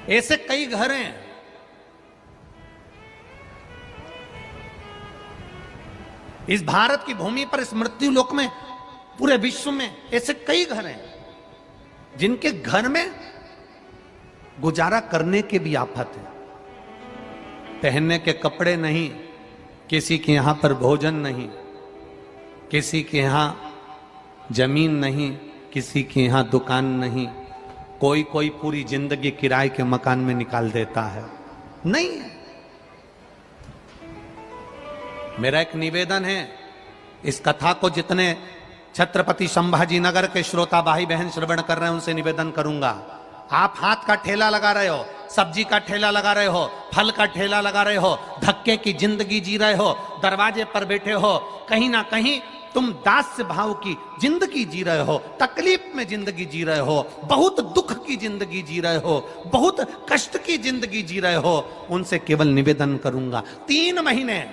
ऐसे कई घर हैं। इस भारत की भूमि पर, इस मृत्यु लोक में, पूरे विश्व में ऐसे कई घर हैं जिनके घर में गुजारा करने के भी आफत है। पहनने के कपड़े नहीं, किसी के यहां पर भोजन नहीं, किसी के यहां जमीन नहीं, किसी के यहां दुकान नहीं। कोई कोई पूरी जिंदगी किराए के मकान में निकाल देता है। नहीं है। मेरा एक निवेदन है, इस कथा को जितने छत्रपति संभाजी नगर के श्रोता भाई बहन श्रवण कर रहे हैं उनसे निवेदन करूंगा, आप हाथ का ठेला लगा रहे हो, सब्जी का ठेला लगा रहे हो, फल का ठेला लगा रहे हो, धक्के की जिंदगी जी रहे हो, दरवाजे पर बैठे हो, कहीं ना कहीं तुम दास्य भाव की जिंदगी जी रहे हो, तकलीफ में जिंदगी जी रहे हो, बहुत दुख की जिंदगी जी रहे हो, बहुत कष्ट की जिंदगी जी रहे हो, उनसे केवल निवेदन करूंगा 3 महीने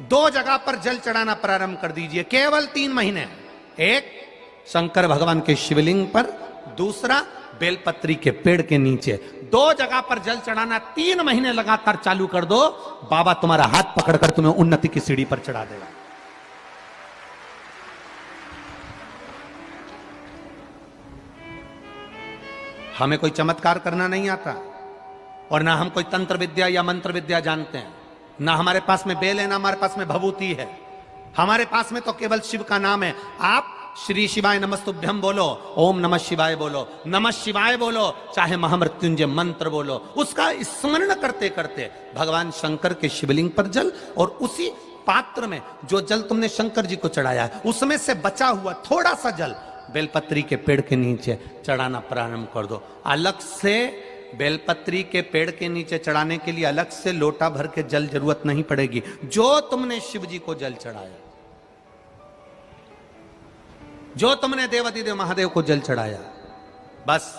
2 जगह पर जल चढ़ाना प्रारंभ कर दीजिए। केवल 3 महीने। एक शंकर भगवान के शिवलिंग पर, दूसरा बेलपत्री के पेड़ के नीचे। 2 जगह पर जल चढ़ाना 3 महीने लगातार चालू कर दो, बाबा तुम्हारा हाथ पकड़कर तुम्हें उन्नति की सीढ़ी पर चढ़ा देगा। हमें कोई चमत्कार करना नहीं आता और ना हम कोई तंत्र विद्या या मंत्र विद्या जानते हैं। ना हमारे पास में बेल है, ना हमारे पास में भभूति है। हमारे पास में तो केवल शिव का नाम है। आप श्री शिवाय नमस्तुभ्यम बोलो, ओम नमः शिवाय बोलो, नमः शिवाय बोलो, चाहे महामृत्युंजय मंत्र बोलो, उसका स्मरण करते करते भगवान शंकर के शिवलिंग पर जल, और उसी पात्र में जो जल तुमने शंकर जी को चढ़ाया है उसमें से बचा हुआ थोड़ा सा जल बेलपत्री के पेड़ के नीचे चढ़ाना प्रारंभ कर दो। अलग से बेलपत्री के पेड़ के नीचे चढ़ाने के लिए अलग से लोटा भर के जल जरूरत नहीं पड़ेगी। जो तुमने शिव जी को जल चढ़ाया, जो तुमने देवाधिदेव महादेव को जल चढ़ाया, बस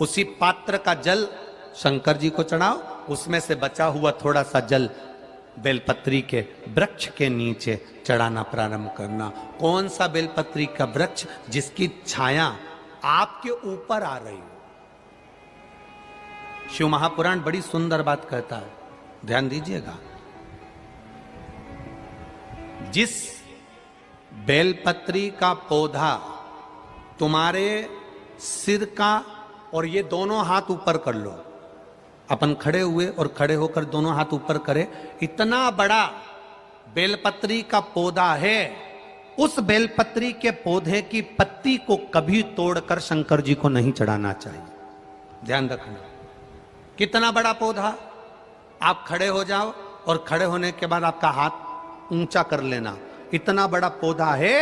उसी पात्र का जल शंकर जी को चढ़ाओ, उसमें से बचा हुआ थोड़ा सा जल बेलपत्री के वृक्ष के नीचे चढ़ाना प्रारंभ करना। कौन सा बेलपत्री का वृक्ष? जिसकी छाया आपके ऊपर आ रही हो। शिव महापुराण बड़ी सुंदर बात कहता है, ध्यान दीजिएगा। जिस बेलपत्री का पौधा तुम्हारे सिर का, और ये दोनों हाथ ऊपर कर लो, अपन खड़े हुए और खड़े होकर दोनों हाथ ऊपर करें, इतना बड़ा बेलपत्री का पौधा है, उस बेलपत्री के पौधे की पत्ती को कभी तोड़कर शंकर जी को नहीं चढ़ाना चाहिए। ध्यान रखना। कितना बड़ा पौधा। आप खड़े हो जाओ और खड़े होने के बाद आपका हाथ ऊंचा कर लेना। इतना बड़ा पौधा है,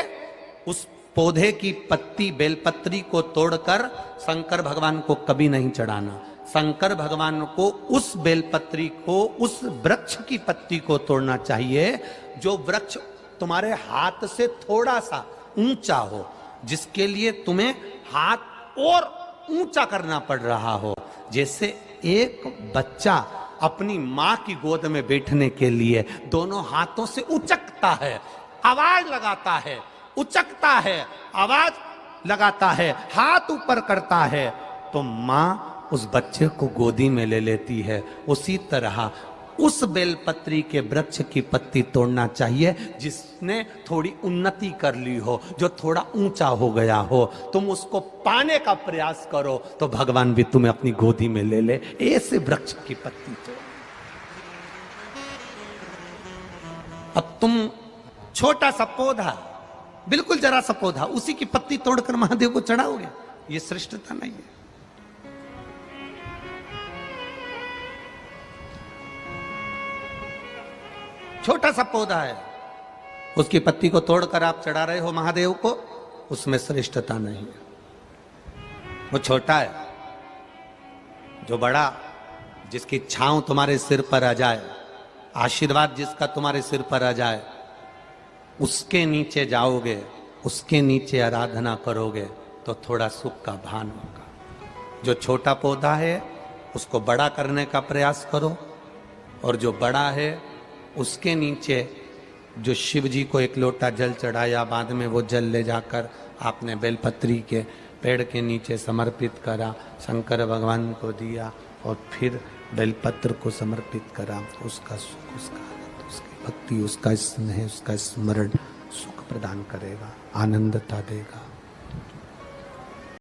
उस पौधे की पत्ती बेलपत्री को तोड़कर शंकर भगवान को कभी नहीं चढ़ाना। शंकर भगवान को उस बेलपत्री को, उस वृक्ष की पत्ती को तोड़ना चाहिए जो वृक्ष तुम्हारे हाथ से थोड़ा सा ऊंचा हो, जिसके लिए तुम्हें हाथ और ऊंचा करना पड़ रहा हो। जैसे एक बच्चा अपनी मां की गोद में बैठने के लिए दोनों हाथों से उचकता है, आवाज लगाता है, उचकता है, आवाज लगाता है, हाथ ऊपर करता है, तो मां उस बच्चे को गोदी में ले लेती है। उसी तरह उस बेलपत्री के वृक्ष की पत्ती तोड़ना चाहिए जिसने थोड़ी उन्नति कर ली हो, जो थोड़ा ऊंचा हो गया हो। तुम उसको पाने का प्रयास करो तो भगवान भी तुम्हें अपनी गोदी में ले ले। ऐसे वृक्ष की पत्ती तोड़। अब तुम छोटा सा पौधा, बिल्कुल जरा सा पौधा, उसी की पत्ती तोड़कर महादेव को चढ़ाओगे, ये श्रेष्ठता नहीं है। छोटा सा पौधा है, उसकी पत्ती को तोड़कर आप चढ़ा रहे हो महादेव को, उसमें श्रेष्ठता नहीं है। वो छोटा है। जो बड़ा, जिसकी छांव तुम्हारे सिर पर आ जाए, आशीर्वाद जिसका तुम्हारे सिर पर आ जाए, उसके नीचे जाओगे, उसके नीचे आराधना करोगे तो थोड़ा सुख का भान होगा। जो छोटा पौधा है उसको बड़ा करने का प्रयास करो, और जो बड़ा है उसके नीचे जो शिव जी को एक लोटा जल चढ़ाया, बाद में वो जल ले जाकर आपने बेलपत्री के पेड़ के नीचे समर्पित करा, शंकर भगवान को दिया और फिर बेलपत्र को समर्पित करा। उसका सुख, उसका आनंद, उसकी भक्ति, उसका स्नेह, उसका स्मरण सुख प्रदान करेगा, आनंदता देगा।